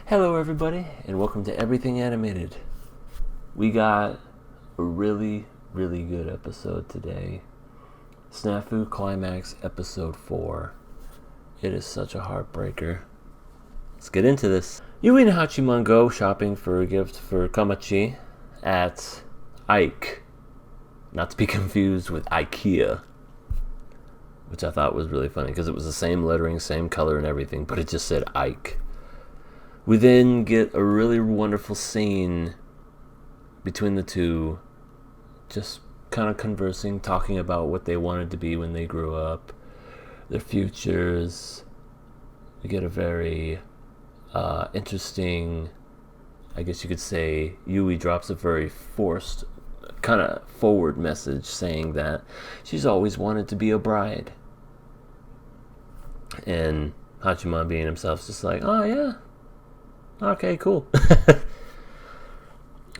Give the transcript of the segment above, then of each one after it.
Hello everybody, and welcome to Everything Animated. We got a really good episode today. SNAFU Climax Episode 4. It is such a heartbreaker. Let's get into this. Yui and Hachiman go shopping for a gift for Kamachi at Ike. Not to be confused with IKEA. Which I thought was really funny because it was the same lettering, same color and everything, but it just said Ike. We then get a really wonderful scene between the two, just kind of conversing, talking about what they wanted to be when they grew up, their futures. We get a very interesting, I guess you could say, Yui drops a very forced, kind of forward message saying that she's always wanted to be a bride. And Hachiman being himself is just like, oh yeah. Okay, cool.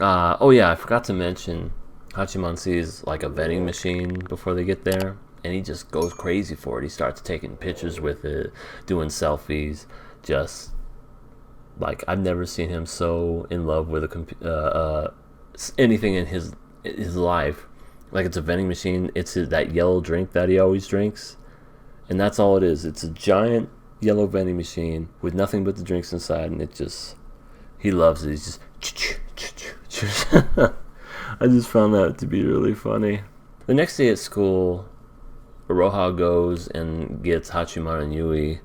Oh yeah, I forgot to mention, Hachiman sees like a vending machine before they get there, and he just goes crazy for it. He starts taking pictures with it, doing selfies. Just like I've never seen him so in love with anything in his life. Like it's a vending machine. It's that yellow drink that he always drinks, and that's all it is. It's a giant yellow vending machine with nothing but the drinks inside, and he loves it. He's just I just found that to be really funny. The next day at school, Aroha goes and gets Hachiman and Yui,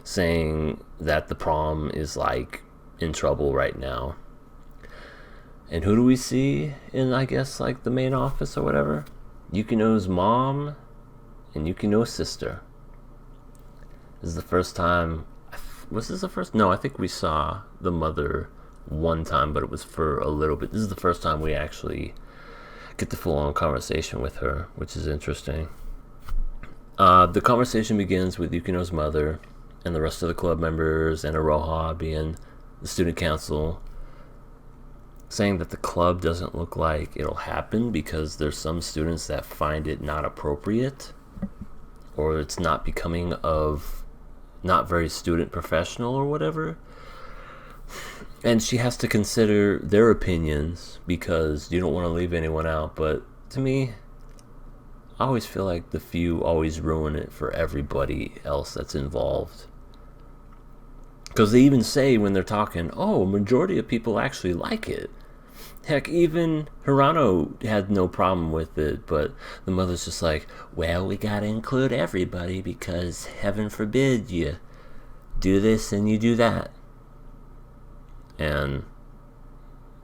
saying that the prom is like in trouble right now. And who do we see in, I guess, like the main office or whatever? Yukino's mom and Yukino's sister. This is the first time. Was this the first? No, I think we saw the mother one time, but it was for a little bit. This is the first time we actually get the full-on conversation with her, which is interesting. The conversation begins with Yukino's mother and the rest of the club members and Aroha being the student council, saying that the club doesn't look like it'll happen because there's some students that find it not appropriate, or it's not becoming of not very student professional or whatever. And she has to consider their opinions because you don't want to leave anyone out. But to me, I always feel like the few always ruin it for everybody else that's involved. Because they even say when they're talking, oh, a majority of people actually like it. Heck, even Hirano had no problem with it, but the mother's just like, well, we gotta include everybody because heaven forbid you do this and you do that. And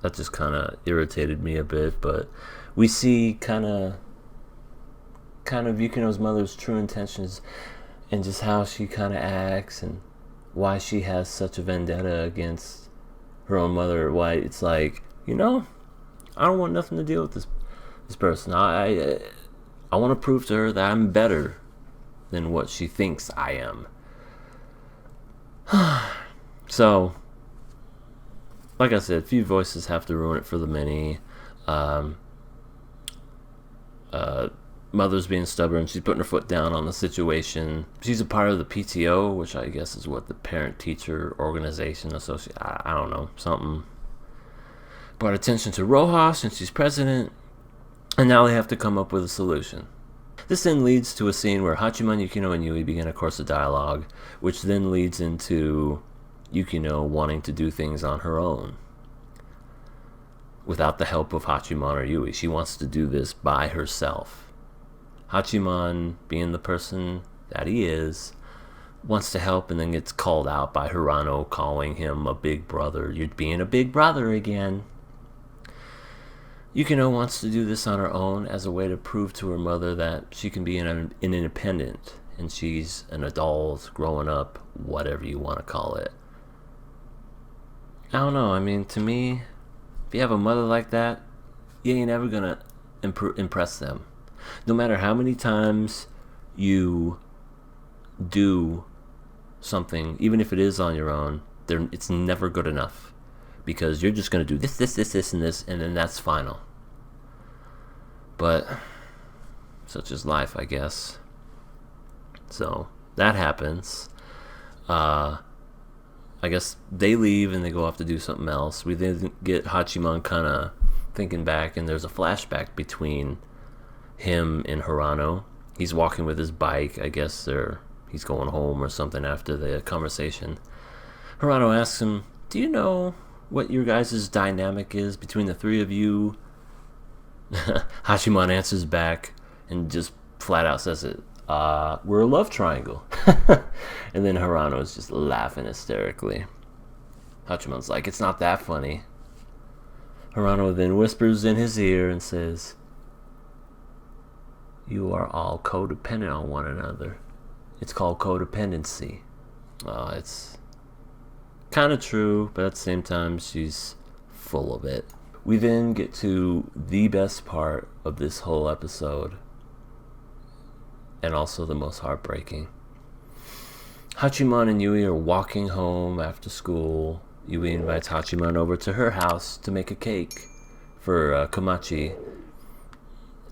that just kind of irritated me a bit, but we see kind of Yukino's mother's true intentions and just how she kind of acts and why she has such a vendetta against her own mother. Why it's like, I don't want nothing to deal with this person. I want to prove to her that I'm better than what she thinks I am. So, like I said, few voices have to ruin it for the many. Mother's being stubborn. She's putting her foot down on the situation. She's a part of the PTO, which I guess is what the parent-teacher organization association. I don't know, something. Brought attention to Rojas since she's president, and now they have to come up with a solution. This then leads to a scene where Hachiman, Yukino, and Yui begin a course of dialogue, which then leads into Yukino wanting to do things on her own without the help of Hachiman or Yui. She wants to do this by herself. Hachiman, being the person that he is, wants to help and then gets called out by Hirano, calling him a big brother. You're being a big brother again. Yukino wants to do this on her own as a way to prove to her mother that she can be an independent and she's an adult, growing up, whatever you want to call it. I don't know, I mean, to me, if you have a mother like that, you ain't ever gonna impress them. No matter how many times you do something, even if it is on your own, it's never good enough. Because you're just going to do this, and this, and then that's final. But such is life, I guess. So that happens. I guess they leave and they go off to do something else. We then get Hachiman kind of thinking back, and there's a flashback between him and Hirano. He's walking with his bike. I guess he's going home or something after the conversation. Hirano asks him, do you know what your guys' dynamic is between the three of you? Hachiman answers back and just flat out says it. We're a love triangle. And then Hirano is just laughing hysterically. Hachiman's like, it's not that funny. Hirano then whispers in his ear and says, you are all codependent on one another. It's called codependency. It's kind of true, but at the same time, she's full of it. We then get to the best part of this whole episode, and also the most heartbreaking. Hachiman and Yui are walking home after school. Yui invites Hachiman over to her house to make a cake for Komachi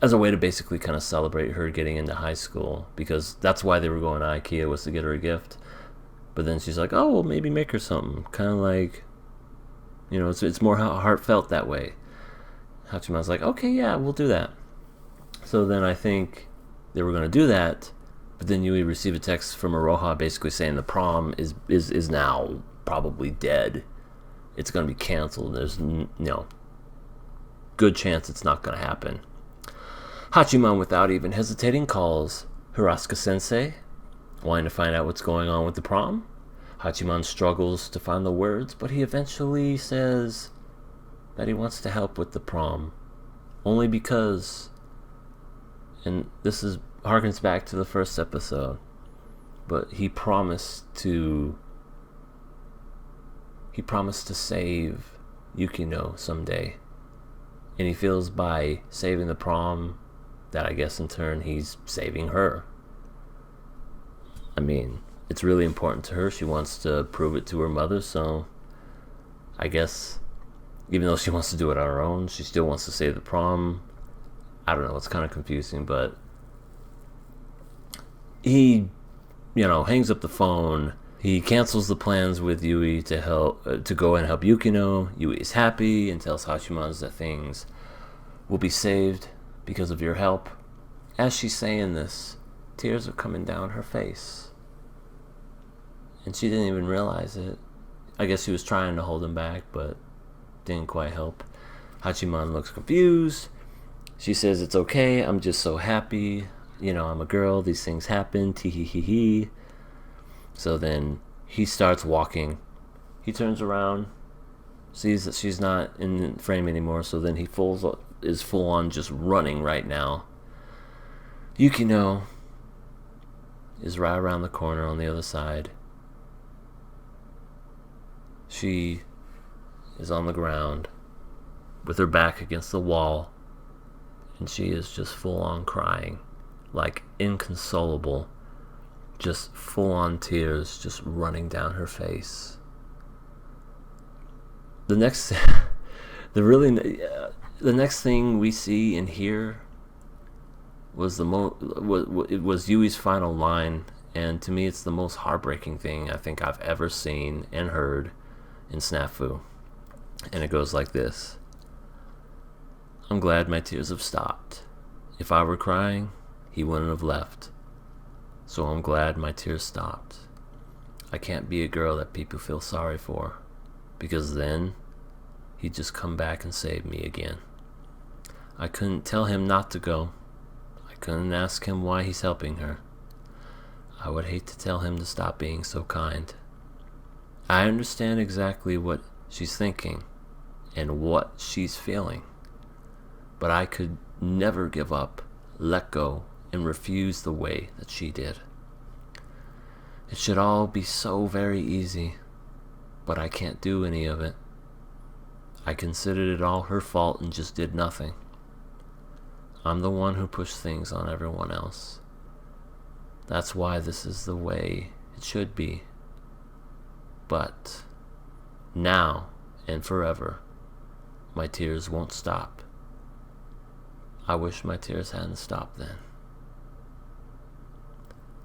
as a way to basically kind of celebrate her getting into high school, because that's why they were going to IKEA, was to get her a gift. But then she's like, oh, well, maybe make her something. Kind of like, you know, it's more heartfelt that way. Hachiman's like, okay, yeah, we'll do that. So then I think they were going to do that, but then Yui received a text from Aroha basically saying the prom is now probably dead. It's going to be canceled. There's good chance it's not going to happen. Hachiman, without even hesitating, calls Hirasuka Sensei, wanting to find out what's going on with the prom. Hachiman struggles to find the words, but he eventually says that he wants to help with the prom, only because, and this harkens back to the first episode, but he promised to save Yukino someday, and he feels by saving the prom that I guess in turn he's saving her. I mean, it's really important to her. She wants to prove it to her mother, so I guess even though she wants to do it on her own, she still wants to save the prom. I don't know, it's kind of confusing, but he, hangs up the phone. He cancels the plans with Yui to go and help Yukino. Yui is happy and tells Hachiman that things will be saved because of your help. As she's saying this, tears are coming down her face, and she didn't even realize it. I guess she was trying to hold him back, but didn't quite help. Hachiman looks confused. She says, it's okay, I'm just so happy. I'm a girl, these things happen, tee-hee-hee-hee. So then he starts walking. He turns around, sees that she's not in the frame anymore, so then he is full on just running right now. Yukino is right around the corner on the other side. She is on the ground with her back against the wall, and she is just full on crying, like inconsolable, just full on tears just running down her face. The next thing we see and hear was was Yui's final line, and to me it's the most heartbreaking thing I think I've ever seen and heard in SNAFU. And it goes like this: I'm glad my tears have stopped. If I were crying, he wouldn't have left. So I'm glad my tears stopped. I can't be a girl that people feel sorry for, because then he'd just come back and save me again. I couldn't tell him not to go. I couldn't ask him why he's helping her. I would hate to tell him to stop being so kind. I understand exactly what she's thinking and what she's feeling, but I could never give up, let go, and refuse the way that she did. It should all be so very easy, but I can't do any of it. I considered it all her fault and just did nothing. I'm the one who pushed things on everyone else. That's why this is the way it should be. But now and forever, my tears won't stop. I wish my tears hadn't stopped then.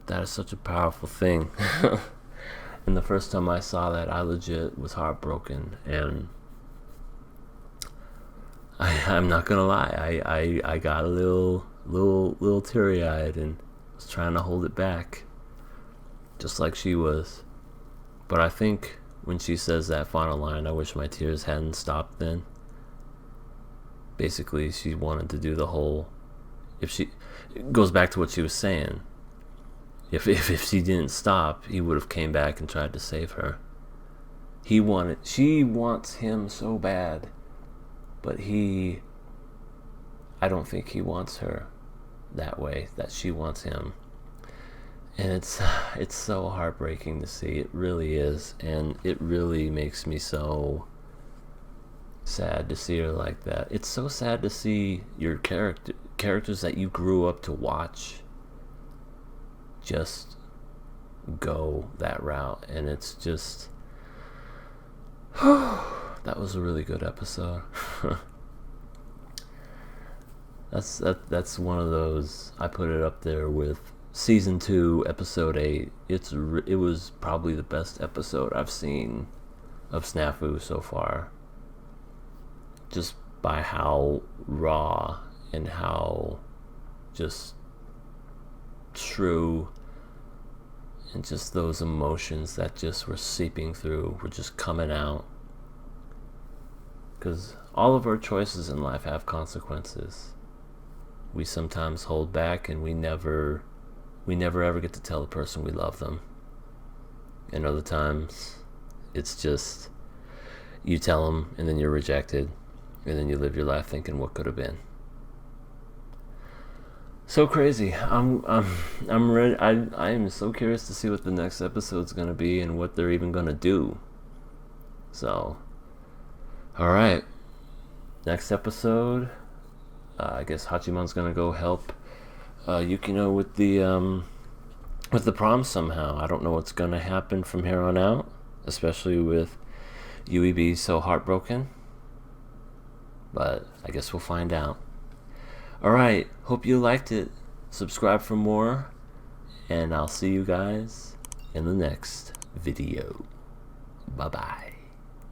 That is such a powerful thing. And the first time I saw that, I legit was heartbroken. And I'm not gonna lie, I got a little teary-eyed and was trying to hold it back, just like she was. But I think when she says that final line, I wish my tears hadn't stopped then. Basically, she wanted to do the whole, if she, it goes back to what she was saying. If she didn't stop, he would have came back and tried to save her. She wants him so bad, but I don't think he wants her that way, that she wants him. And it's so heartbreaking to see. It really is. And it really makes me so sad to see her like that. It's so sad to see your characters that you grew up to watch just go that route. And it's just that was a really good episode. That's one of those, I put it up there with season 2 episode 8. It was probably the best episode I've seen of SNAFU so far, just by how raw and how just true, and just those emotions that just were seeping through were just coming out. Because all of our choices in life have consequences. We sometimes hold back, and we never ever get to tell the person we love them. And other times, it's just, you tell them and then you're rejected, and then you live your life thinking what could have been. So crazy. I'm ready. I am so curious to see what the next episode's gonna be and what they're even gonna do. So, all right, next episode. I guess Hachiman's gonna go help Yukino with the prom somehow. I don't know what's gonna happen from here on out, especially with Yui being so heartbroken. But I guess we'll find out. Alright, hope you liked it. Subscribe for more, and I'll see you guys in the next video. Bye bye.